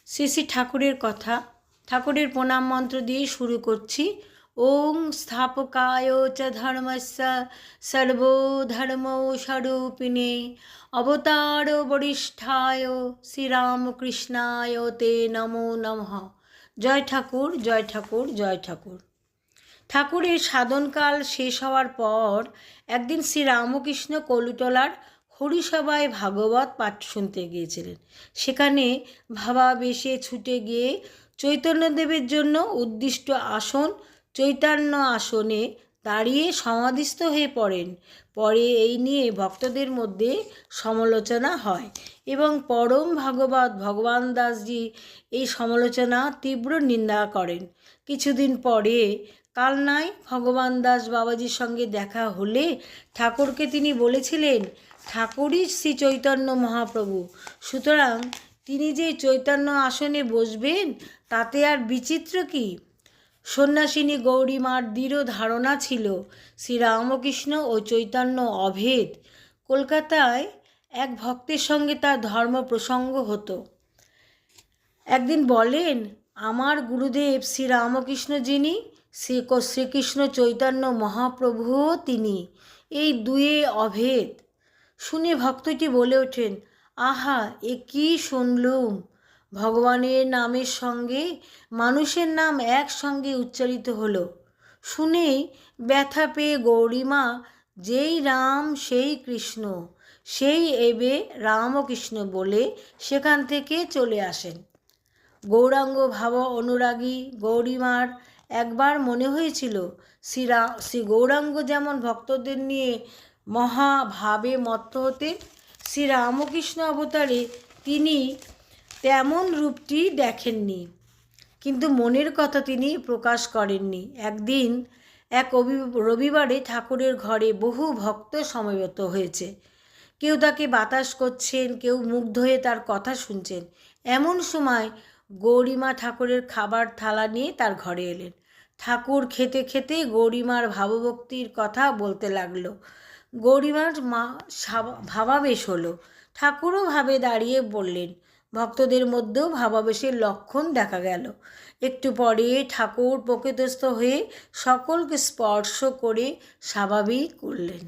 শ্রী শ্রী ঠাকুরের কথা, ঠাকুরের প্রণাম মন্ত্র দিয়ে শুরু করছি। ওং স্থাপকায় চ ধর্মস্য সর্বধর্মস্বরূপিণে অবতার বরিষ্ঠায় শ্রীরামকৃষ্ণায় তে নমো নমঃ। জয় ঠাকুর, জয় ঠাকুর, জয় ঠাকুর। ঠাকুরের সাধনকাল শেষ হওয়ার পর একদিন শ্রীরামকৃষ্ণ কলুটলার হরিসভায় ভাগবত পাঠ শুনতে গিয়েছিলেন। সেখানে ভাবাবেশে ছুটে গিয়ে চৈতন্যদেবের জন্য উদ্দিষ্ট আসন চৈতন্য আসনে দাঁড়িয়ে সমাধিস্থ হয়ে পড়েন। পরে এই নিয়ে ভক্তদের মধ্যে সমালোচনা হয় এবং পরম ভাগবত ভগবান দাসজি এই সমালোচনা তীব্র নিন্দা করেন। কিছুদিন পরে কালনায় ভগবান দাস বাবাজির সঙ্গে দেখা হলে ঠাকুরকে তিনি বলেছিলেন, ঠাকুরই শ্রী চৈতন্য মহাপ্রভু, সুতরাং তিনি যে চৈতন্য আসনে বসবেন তাতে আর বিচিত্র কি? সন্ন্যাসিনী গৌরীমার দৃঢ় ধারণা ছিল শ্রীরামকৃষ্ণ ও চৈতন্য অভেদ। কলকাতায় এক ভক্তের সঙ্গে তার ধর্ম প্রসঙ্গ হতো। একদিন বলেন, আমার গুরুদেব শ্রীরামকৃষ্ণ যিনি, শ্রীকৃষ্ণ চৈতন্য মহাপ্রভুও তিনি, এই দুয়ে অভেদ। শুনে ভক্তটি বলে ওঠেন, আহা, এ কী শুনলুম! ভগবানের নামের সঙ্গে মানুষের নাম একসঙ্গে উচ্চারিত হলো। শুনেই ব্যথা পেয়ে গৌরীমা যেই রাম সেই কৃষ্ণ, সেই এবে রামকৃষ্ণ বলে সেখান থেকে চলে আসেন। গৌরাঙ্গ ভাব অনুরাগী গৌরীমার একবার মনে হয়েছিল শ্রী গৌরাঙ্গ যেমন ভক্তদের নিয়ে মহাভাবে মত্ত হতেন, শ্রীরামকৃষ্ণ অবতারে তিনি তেমন রূপটি দেখেননি, কিন্তু মনের কথা তিনি প্রকাশ করেননি। একদিন এক রবিবারে ঠাকুরের ঘরে বহু ভক্ত সমবেত হয়েছে। কেউ তাকে বাতাস করছেন, কেউ মুগ্ধ হয়ে তার কথা শুনছেন। এমন সময় গৌরীমা ঠাকুরের খাবার থালা নিয়ে তার ঘরে এলেন। ঠাকুর খেতে খেতে গৌরীমার ভাবভক্তির কথা বলতে লাগলো। গৌরীমার ভাবাবেশ হলো। ঠাকুরও ভাবে দাঁড়িয়ে বললেন। ভক্তদের মধ্যেও ভাবাবেশের লক্ষণ দেখা গেল। একটু পরে ঠাকুর প্রকৃতস্থ হয়ে সকলকে স্পর্শ করে স্বাভাবিক করলেন।